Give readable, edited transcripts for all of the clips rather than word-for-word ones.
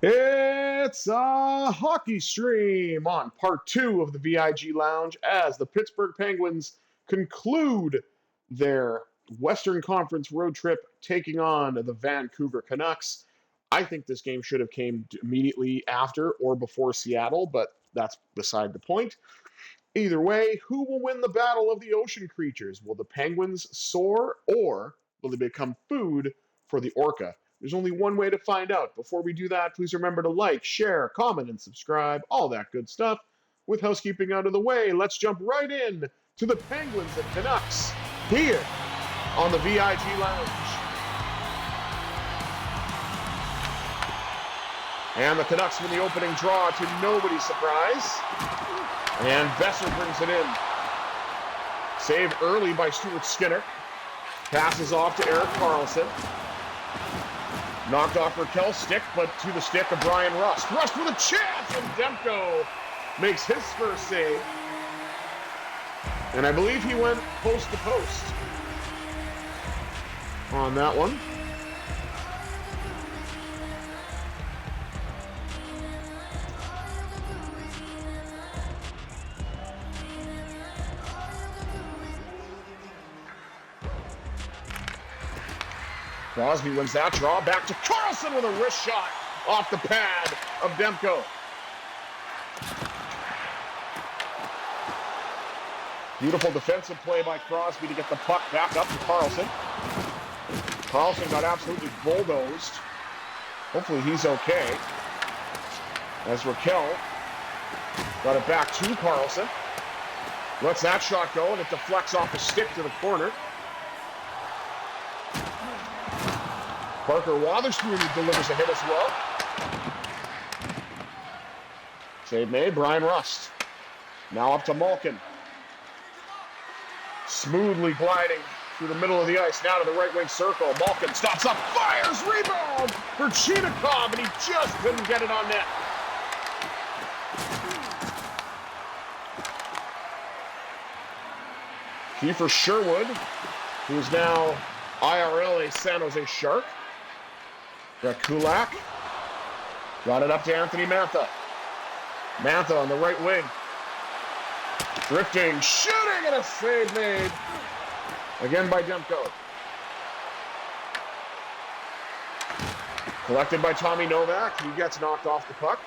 It's a hockey stream on part 2 of the VIG Lounge as the Pittsburgh Penguins conclude their Western Conference road trip taking on the Vancouver Canucks. I think this game should have came immediately after or before Seattle, but that's beside the point. Either way, who will win the battle of the ocean creatures? Will the Penguins soar or will they become food for the Orca? There's only one way to find out. Before we do that, please remember to like, share, comment, and subscribe, all that good stuff. With housekeeping out of the way, let's jump right in to the Penguins and Canucks here on the VIG Lounge. And the Canucks win the opening draw to nobody's surprise. And Besser brings it in. Save early by Stuart Skinner. Passes off to Erik Karlsson. Knocked off Raquel's stick, but to the stick of Brian Rust. Rust with a chance, and Demko makes his first save. And I believe he went post to post on that one. Crosby wins that draw. Back to Karlsson with a wrist shot off the pad of Demko. Beautiful defensive play by Crosby to get the puck back up to Karlsson. Karlsson got absolutely bulldozed. Hopefully he's okay. As Raquel got it back to Karlsson. Lets that shot go, and it deflects off the stick to the corner. Parker Wotherspoon delivers a hit as well. Save made, Brian Rust. Now up to Malkin. Smoothly gliding through the middle of the ice, now to the right wing circle. Malkin stops up, fires, rebound for Chinakhov, and he just couldn't get it on net. Kiefer Sherwood, who is now IRL a San Jose Shark. Got Kulak. Got it up to Anthony Mantha. Mantha on the right wing. Drifting, shooting, and a save made. Again by Demko. Collected by Tommy Novak. He gets knocked off the puck.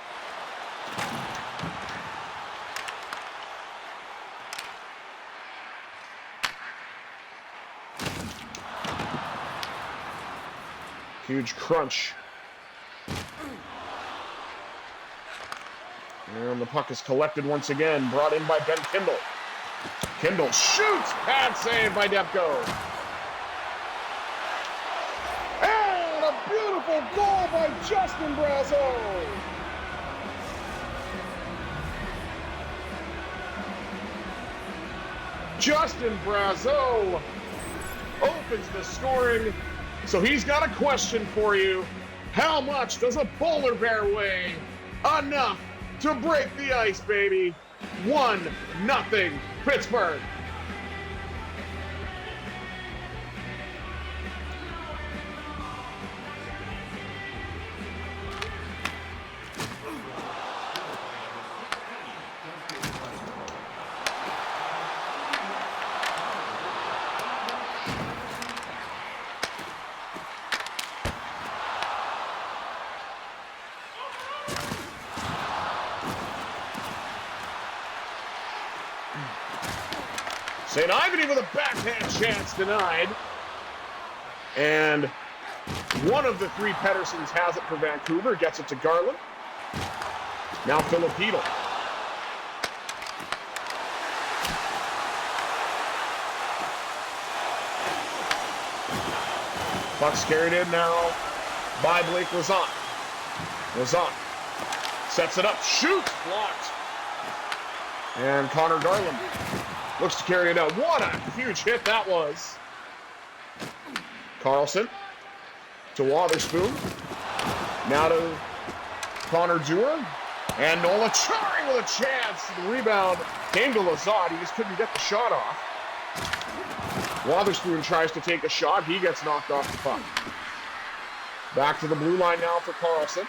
Huge crunch. And the puck is collected once again, brought in by Ben Kindle. Kindle shoots! Pad save by Demko. And a beautiful goal by Justin Brazeau. Justin Brazeau opens the scoring. So he's got a question for you. How much does a polar bear weigh? Enough to break the ice, baby. 1-0 Pittsburgh. St. Ivany with a backhand chance denied. And one of the three Petterssons has it for Vancouver. Gets it to Garland. Now Filipino. Puck's carried in now by Blake Lazant. Lazant sets it up, shoots, blocked. And Connor Garland looks to carry it out. What a huge hit that was. Karlsson to Wotherspoon. Now to Connor Dewar. And Nola Chari with a chance. The rebound came to Lazat. He just couldn't get the shot off. Wotherspoon tries to take a shot. He gets knocked off the puck. Back to the blue line now for Karlsson.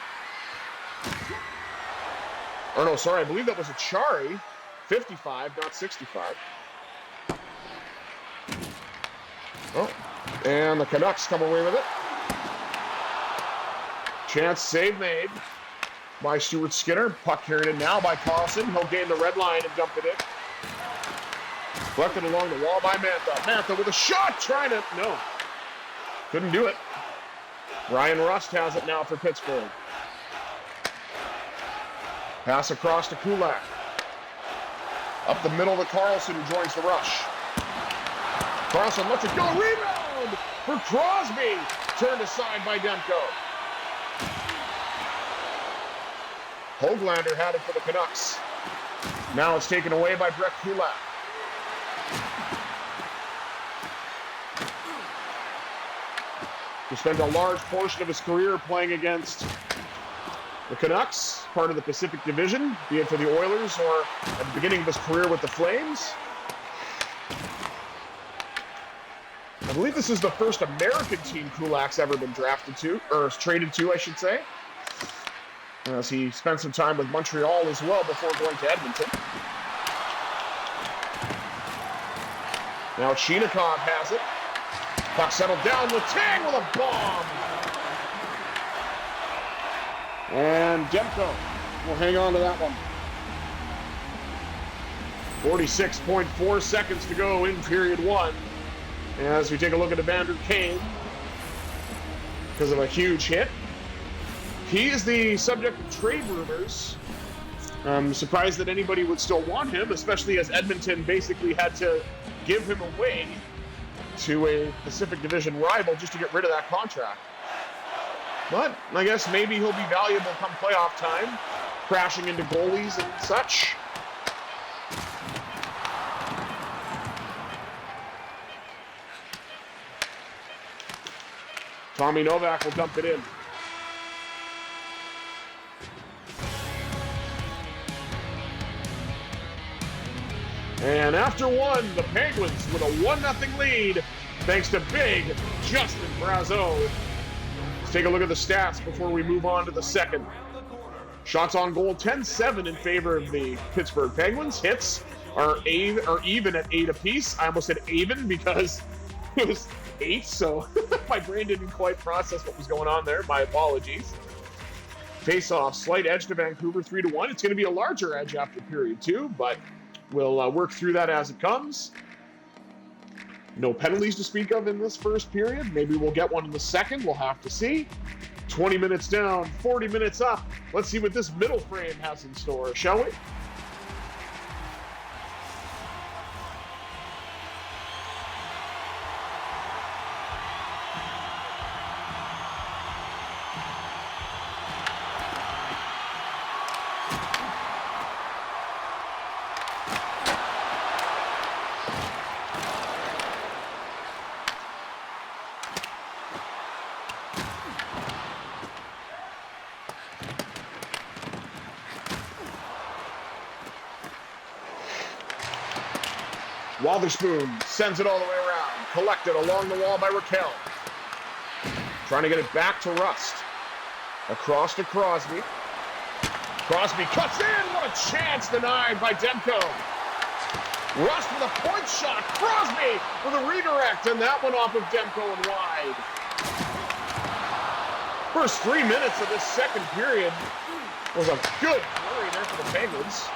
Or no, sorry, I believe that was a Chari. 55, not 65. Oh, and the Canucks come away with it. Chance save made by Stuart Skinner. Puck carried in now by Carlson. He'll gain the red line and dump it in. Deflected along the wall by Mantha. Mantha with a shot, trying to, no. Couldn't do it. Ryan Rust has it now for Pittsburgh. Pass across to Kulak. Up the middle to Carlson, who joins the rush. Carlson lets it go. Rebound for Crosby. Turned aside by Demko. Höglander had it for the Canucks. Now it's taken away by Brett Kulak. He spent a large portion of his career playing against the Canucks, part of the Pacific Division, be it for the Oilers or at the beginning of his career with the Flames. I believe this is the first American team Kulak's ever been drafted to, or traded to, I should say. As he spent some time with Montreal as well before going to Edmonton. Now Chinakhov has it. Puck settled down. Letang with a bomb. And Demko will hang on to that one. 46.4 seconds to go in period one. As we take a look at Evander Kane, because of a huge hit. He is the subject of trade rumors. I'm surprised that anybody would still want him, especially as Edmonton basically had to give him away to a Pacific Division rival just to get rid of that contract. But I guess maybe he'll be valuable come playoff time, crashing into goalies and such. Tommy Novak will dump it in. And after one, the Penguins with a 1-0 lead, thanks to big Justin Brazeau. Let's take a look at the stats before we move on to the second. Shots on goal, 10-7 in favor of the Pittsburgh Penguins. Hits are even at 8 apiece. I almost said even because it was 8, so my brain didn't quite process what was going on there. My apologies. Face-off, slight edge to Vancouver, 3-1. It's going to be a larger edge after period 2, but we'll work through that as it comes. No penalties to speak of in this first period. Maybe we'll get one in the second. We'll have to see. 20 minutes down, 40 minutes up. Let's see what this middle frame has in store, shall we? Wotherspoon sends it all the way around. Collected along the wall by Raquel. Trying to get it back to Rust. Across to Crosby. Crosby cuts in. What a chance denied by Demko. Rust with a point shot. Crosby with a redirect. And that one off of Demko and wide. First 3 minutes of this second period was a good flurry there for the Penguins.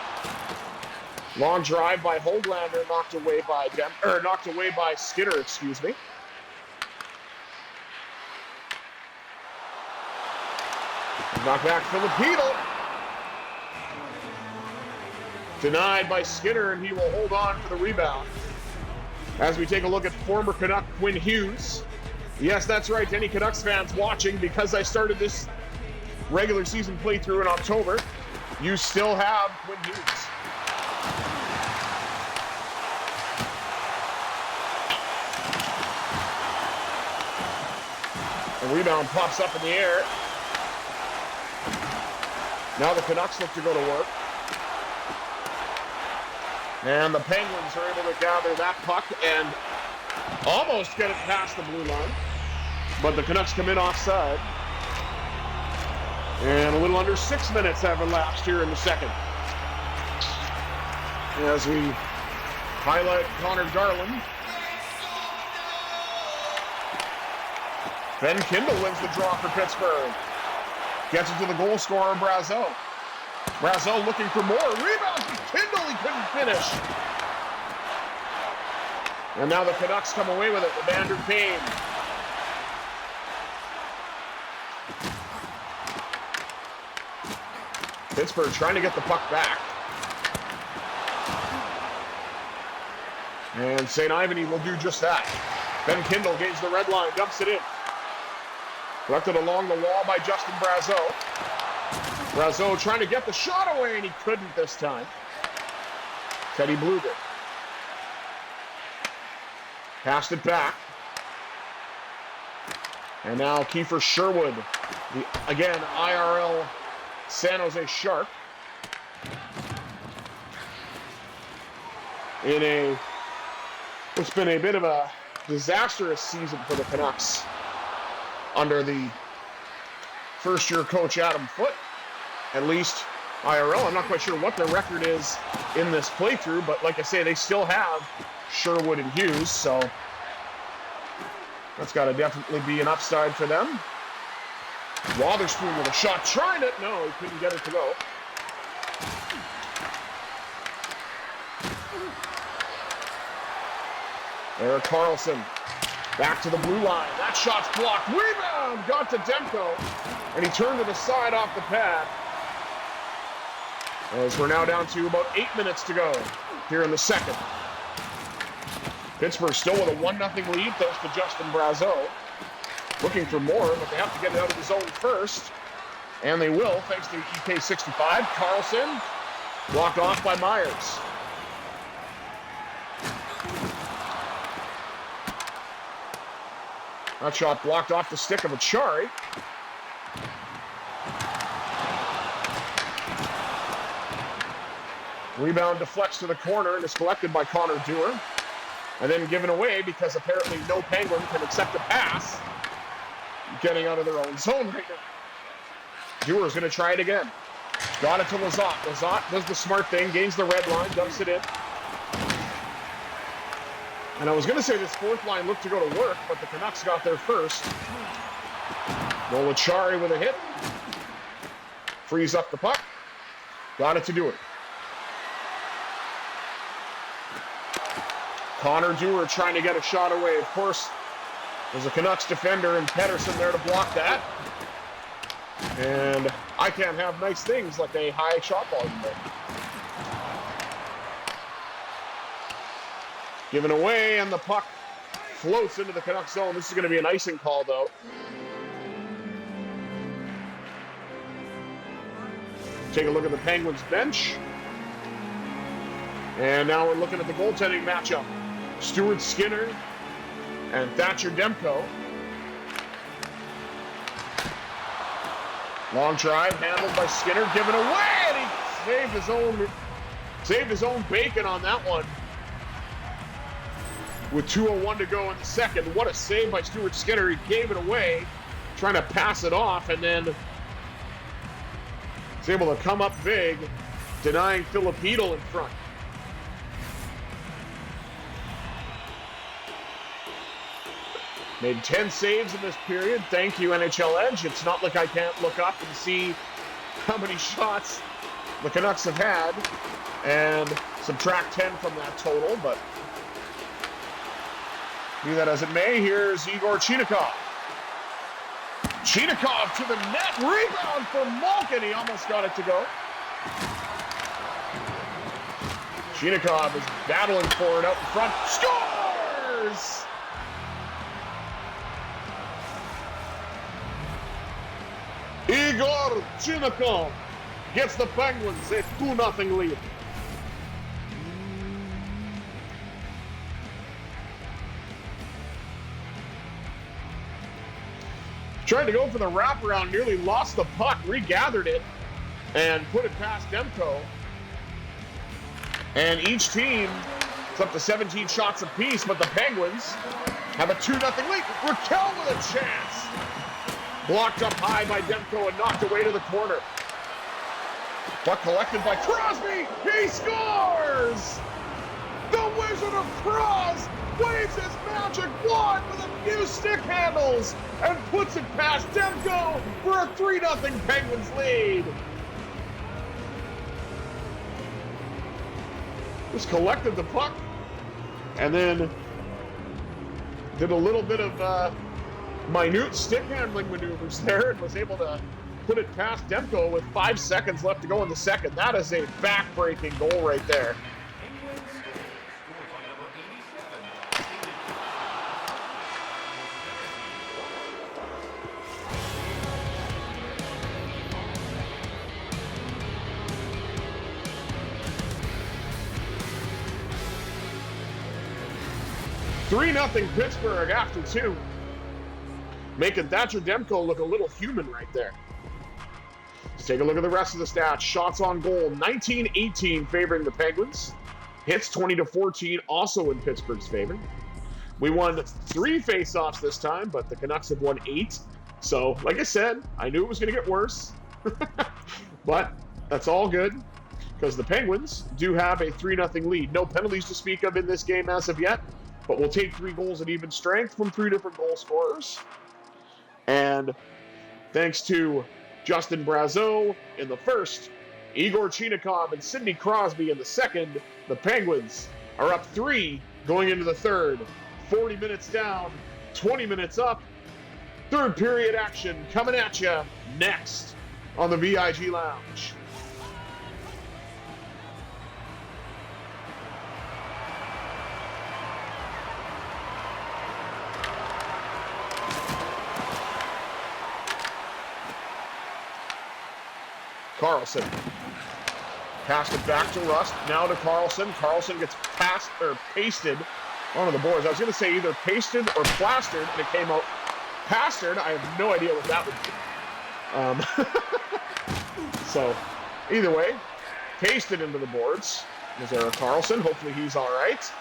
Long drive by Höglander, knocked away by Skinner, excuse me. Knocked back Filipino. Denied by Skinner, and he will hold on for the rebound. As we take a look at former Canuck Quinn Hughes. Yes, that's right, any Canucks fans watching, because I started this regular season playthrough in October, you still have Quinn Hughes. The rebound pops up in the air. Now the Canucks look to go to work. And the Penguins are able to gather that puck and almost get it past the blue line. But the Canucks come in offside. And a little under 6 minutes have elapsed here in the second. As we highlight Connor Garland. Ben Kindle wins the draw for Pittsburgh. Gets it to the goal scorer, Brazeau. Brazeau looking for more. Rebound from Kindle, he couldn't finish. And now the Canucks come away with it, Evander Kane. Pittsburgh trying to get the puck back. And St. Ivany will do just that. Ben Kindle gains the red line, dumps it in. Directed along the wall by Justin Brazeau. Brazeau trying to get the shot away, and he couldn't this time. Teddy Bluger. Passed it back. And now Kiefer Sherwood, the, again, IRL San Jose Shark. It's been a bit of a disastrous season for the Canucks under the first-year coach Adam Foote, at least IRL. I'm not quite sure what their record is in this playthrough, but like I say, they still have Sherwood and Hughes, so that's got to definitely be an upside for them. Wotherspoon with a shot, trying it. No, he couldn't get it to go. Erik Karlsson back to the blue line. That shot's blocked. Rebound! Got to Demko. And he turned to the side off the pad. As we're now down to about 8 minutes to go here in the second. Pittsburgh still with a 1-0 lead thanks to Justin Brazeau. Looking for more, but they have to get it out of the zone first. And they will, thanks to EK65. Karlsson blocked off by Myers. That shot blocked off the stick of Achari. Rebound deflects to the corner and is collected by Connor Dewar. And then given away because apparently no Penguin can accept a pass. Getting out of their own zone right now. Dewar's going to try it again. Got it to Lizotte. Lizotte does the smart thing, gains the red line, dumps it in. And I was going to say this fourth line looked to go to work, but the Canucks got there first. Achari with a hit. Frees up the puck. Got it to Dewar. Connor Dewar trying to get a shot away. Of course, there's a Canucks defender and Pettersson there to block that. And I can't have nice things like a high shot volume there. Given away, and the puck floats into the Canucks zone. This is going to be an icing call, though. Take a look at the Penguins bench. And now we're looking at the goaltending matchup. Stuart Skinner and Thatcher Demko. Long drive handled by Skinner, given away, and he saved his own bacon on that one. With 2:01 to go in the second. What a save by Stuart Skinner. He gave it away, trying to pass it off, and then he's able to come up big, denying Filipino in front. Made 10 saves in this period. Thank you, NHL Edge. It's not like I can't look up and see how many shots the Canucks have had and subtract 10 from that total, but be that as it may, here's Egor Chinakhov. Chinakhov to the net. Rebound for Malkin. He almost got it to go. Chinakhov is battling for it out in front. Scores! Egor Chinakhov gets the Penguins a 2-0 lead. Tried to go for the wraparound, nearly lost the puck, regathered it, and put it past Demko. And each team is up to 17 shots apiece, but the Penguins have a 2-0 lead. Raquel with a chance. Blocked up high by Demko and knocked away to the corner. Puck collected by Crosby. He scores! The Wizard of Cross waves his magic wand with a few stick handles and puts it past Demko for a 3-0 Penguins lead. Just collected the puck and then did a little bit of minute stick handling maneuvers there and was able to put it past Demko with 5 seconds left to go in the second. That is a back-breaking goal right there. Three 0 Pittsburgh after 2. Making Thatcher Demko look a little human right there. Let's take a look at the rest of the stats. Shots on goal, 19-18 favoring the Penguins. Hits 20-14, also in Pittsburgh's favor. We won 3 face-offs this time, but the Canucks have won 8. So, like I said, I knew it was going to get worse. But that's all good, because the Penguins do have a 3-0 lead. No penalties to speak of in this game as of yet, but we'll take 3 goals at even strength from 3 different goal scorers. And thanks to Justin Brazeau in the first, Egor Chinakhov and Sidney Crosby in the second, the Penguins are up 3 going into the third. 40 minutes down, 20 minutes up. Third period action coming at you next on the VIG Lounge. Carlson. Passed it back to Rust. Now to Carlson. Carlson gets passed or pasted onto the boards. I was going to say either pasted or plastered, and it came out plastered. I have no idea what that would be. So, either way, pasted into the boards. Is Erik Karlsson. Hopefully he's all right.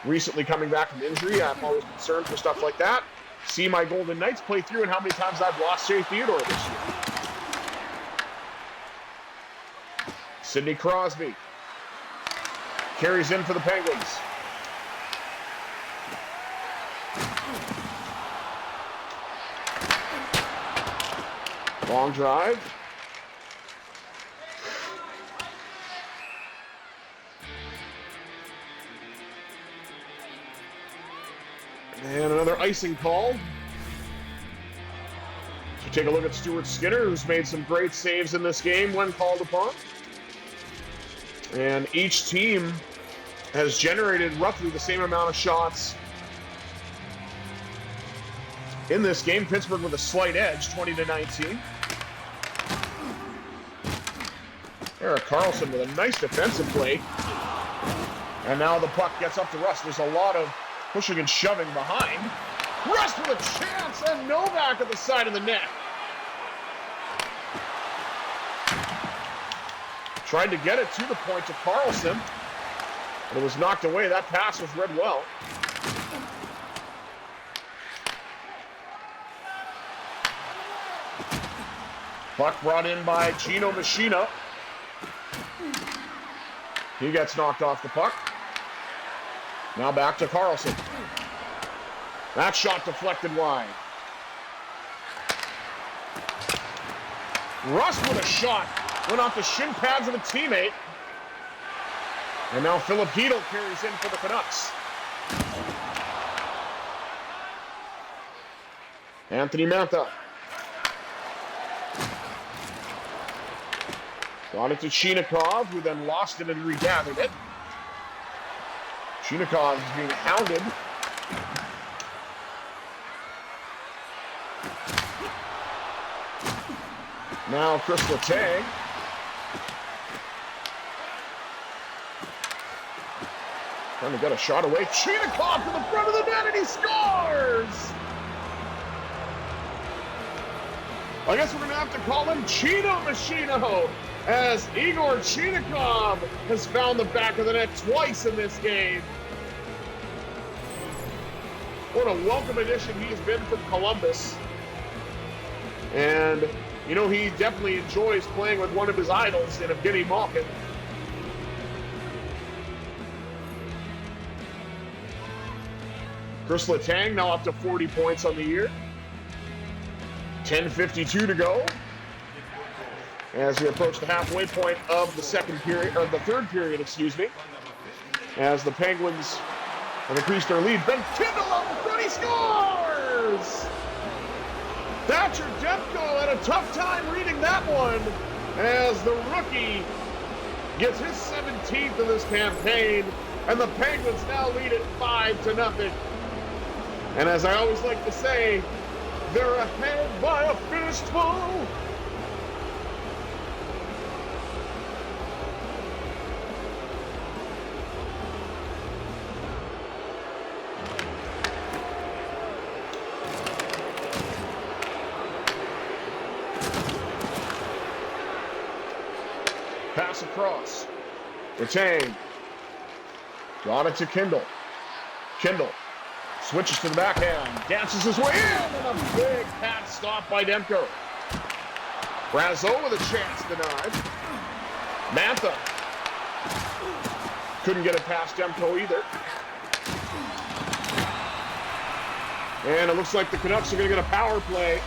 Recently coming back from injury. I'm always concerned for stuff like that. See my Golden Knights play through and how many times I've lost Shea Theodore this year. Sidney Crosby carries in for the Penguins. Long drive. And another icing call. So take a look at Stuart Skinner, who's made some great saves in this game when called upon. And each team has generated roughly the same amount of shots in this game. Pittsburgh with a slight edge, 20-19. Erik Karlsson with a nice defensive play. And now the puck gets up to Rust. There's a lot of pushing and shoving behind. Rust with a chance, and Novak at the side of the net. Tried to get it to the point to Karlsson, but it was knocked away. That pass was read well. Puck brought in by Gino Machina. He gets knocked off the puck. Now back to Karlsson. That shot deflected wide. Rust with a shot. Went off the shin pads of a teammate. And now Philip Hedl carries in for the Canucks. Anthony Mantha. Got it to Chinakhov, who then lost it and regathered it. Chinakhov is being hounded. Now Chris Letang. Trying to get a shot away. Chinakhov to the front of the net, and he scores! I guess we're going to have to call him Chino Machino, as Egor Chinakhov has found the back of the net twice in this game. What a welcome addition he's been from Columbus. And, you know, he definitely enjoys playing with one of his idols in Evgeny Malkin. Chris Letang now up to 40 points on the year. 10:52 to go as we approach the halfway point of the third period, excuse me. As the Penguins have increased their lead. Ben Kindle up in front, he scores! Thatcher Demko had a tough time reading that one as the rookie gets his 17th of this campaign, and the Penguins now lead it 5-0. And as I always like to say, they're ahead by a fistful. Pass across. Letang. Got it to Kindle. Kindle switches to the backhand. Dances his way in. And a big pass stop by Demko. Brazeau with a chance denied. Mantha. Couldn't get it past Demko either. And it looks like the Canucks are going to get a power play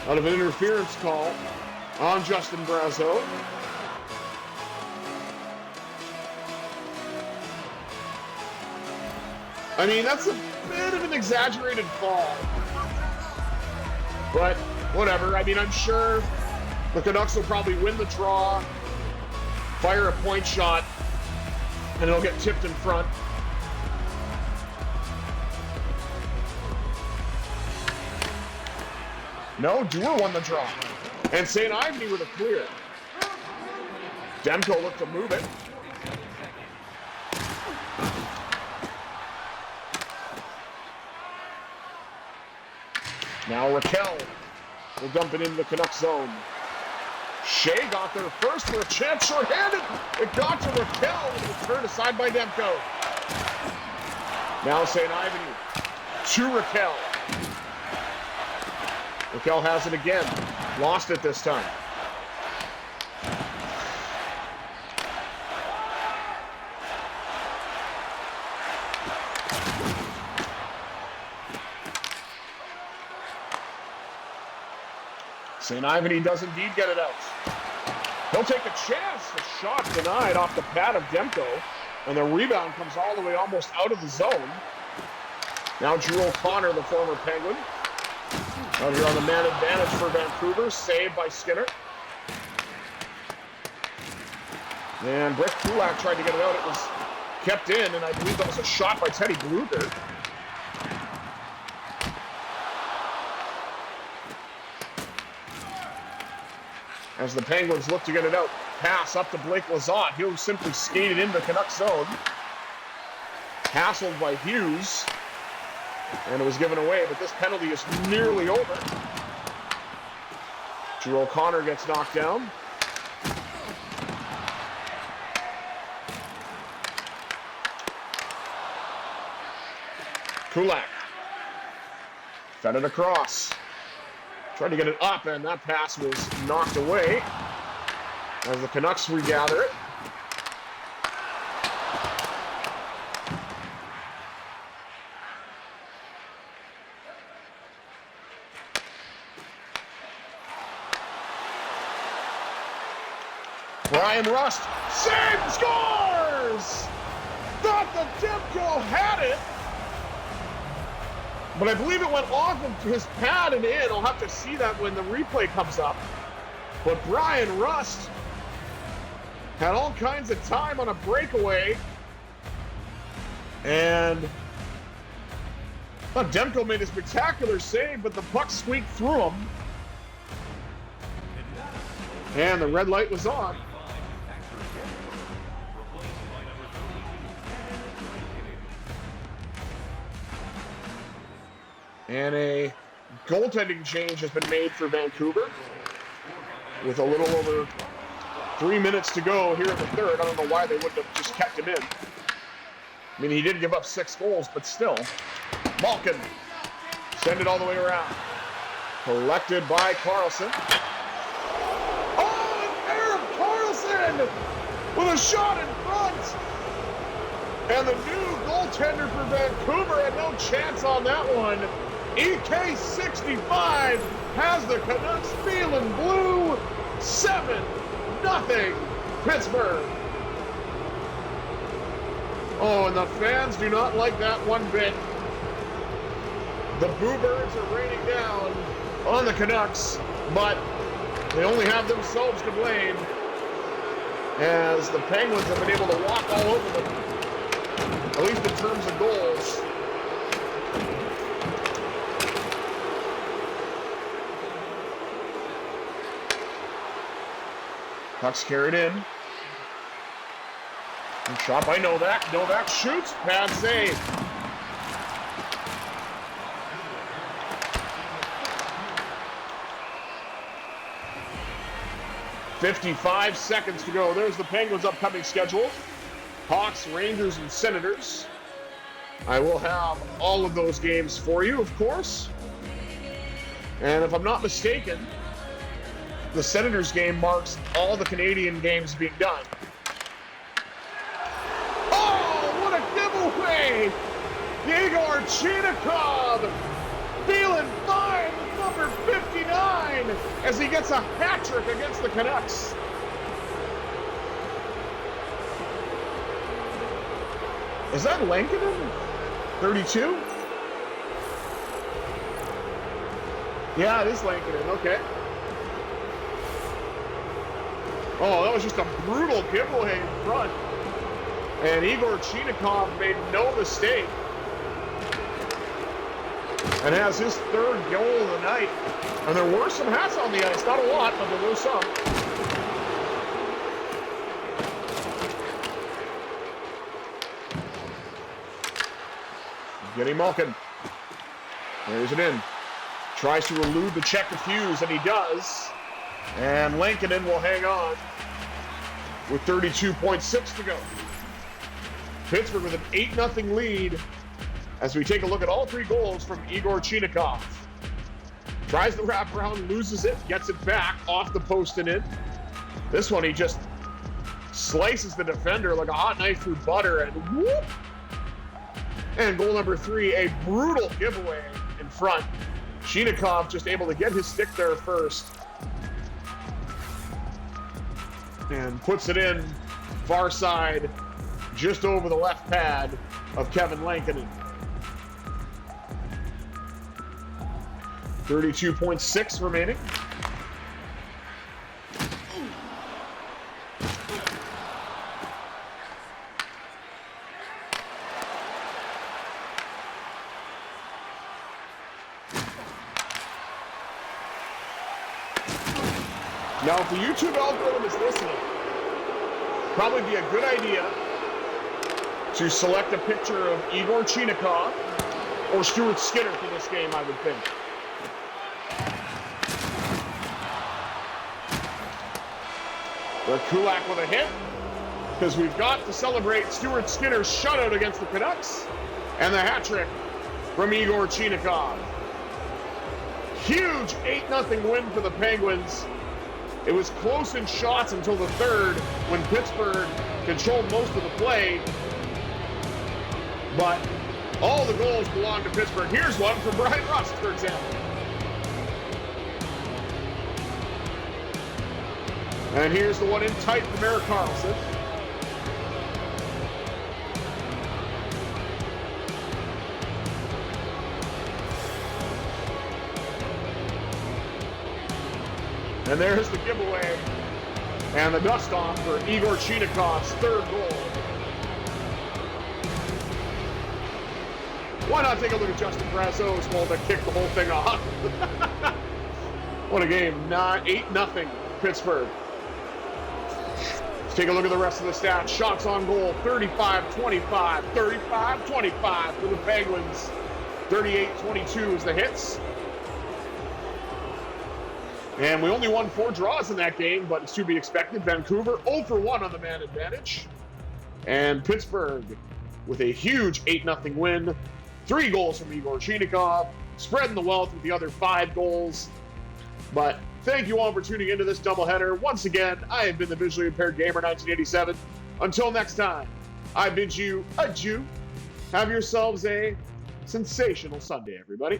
out of an interference call on Justin Brazeau. I mean, that's a bit of an exaggerated fall. But whatever. I mean, I'm sure the Canucks will probably win the draw, fire a point shot, and it'll get tipped in front. No, Dewar won the draw. And St. Ivany with a clear. Demko looked to move it. Now Raquel will dump it into the Canucks zone. Shea got there first for a chance, shorthanded. It got to Raquel and it was turned aside by Demko. Now St. Ivany to Raquel. Raquel has it again. Lost it this time. St. Ivany does indeed get it out. He'll take a chance. A shot denied off the pad of Demko. And the rebound comes all the way almost out of the zone. Now Drew O'Connor, the former Penguin. Out here on the man advantage for Vancouver. Saved by Skinner. And Brett Kulak tried to get it out. It was kept in, and I believe that was a shot by Teddy Bluger. As the Penguins look to get it out. Pass up to Blake Lizotte. He'll simply skate it into the Canucks zone. Hassled by Hughes. And it was given away, but this penalty is nearly over. Drew O'Connor gets knocked down. Kulak. Fed it across. Tried to get it up, and that pass was knocked away as the Canucks regather it. Brian Rust, save, scores! Thought that Demko had it, but I believe it went off of his pad and in. I'll have to see that when the replay comes up. But Brian Rust had all kinds of time on a breakaway. And Demko made a spectacular save, but the puck squeaked through him. And the red light was on. And a goaltending change has been made for Vancouver with a little over 3 minutes to go here in the third. I don't know why they wouldn't have just kept him in. I mean, he did give up 6 goals, but still. Malkin, send it all the way around. Collected by Carlson. Oh, and Erik Karlsson with a shot in front. And the new goaltender for Vancouver had no chance on that one. EK65 has the Canucks feeling blue. 7-0 Pittsburgh. Oh, and the fans do not like that one bit. The Boo Birds are raining down on the Canucks, but they only have themselves to blame, as the Penguins have been able to walk all over them, at least in terms of goals. Puck's carried in. And shot by Novak. Novak shoots. Pad save. .55 seconds to go. There's the Penguins' upcoming schedule. Hawks, Rangers, and Senators. I will have all of those games for you, of course. And if I'm not mistaken, the Senators game marks all the Canadian games being done. Oh, what a giveaway! Egor Chinakhov feeling fine with number 59 as he gets a hat trick against the Canucks. Is that Lankinen? 32? Yeah, it is Lankinen. Okay. Oh, that was just a brutal giveaway in front. And Egor Chinakhov made no mistake and has his third goal of the night. And there were some hats on the ice. Not a lot, but there were some. Getting Malkin. There's it in. Tries to elude the check of Hughes, and he does. And Lankinen will hang on with 32.6 to go. Pittsburgh with an 8-0 lead as we take a look at all three goals from Egor Chinakhov. Tries the wraparound, loses it, gets it back off the post and in. This one he just slices the defender like a hot knife through butter, and whoop! And goal number 3, a brutal giveaway in front. Chinakhov just able to get his stick there first. And puts it in far side, just over the left pad of Kevin Lankinen. 32.6 remaining. Now, if the YouTube algorithm is listening, probably be a good idea to select a picture of Egor Chinakhov or Stuart Skinner for this game, I would think. The Kulak with a hit, because we've got to celebrate Stuart Skinner's shutout against the Canucks and the hat trick from Egor Chinakhov. Huge 8-0 win for the Penguins. It was close in shots until the third when Pittsburgh controlled most of the play. But all the goals belong to Pittsburgh. Here's one from Brian Rust, for example. And here's the one in tight from Erik Karlsson. And there's the giveaway and the dust-off for Egor Chinakhov's third goal. Why not take a look at Justin Brazeau's goal that kicked the whole thing off? What a game. 8-0 Pittsburgh. Let's take a look at the rest of the stats. Shots on goal, 35-25. 35-25 for the Penguins. 38-22 is the hits. And we only won 4 draws in that game, but it's to be expected. Vancouver 0 for 1 on the man advantage. And Pittsburgh with a huge 8-0 win. 3 goals from Egor Chinakhov, spreading the wealth with the other 5 goals. But thank you all for tuning into this doubleheader. Once again, I have been the Visually Impaired Gamer 1987. Until next time, I bid you adieu. Have yourselves a sensational Sunday, everybody.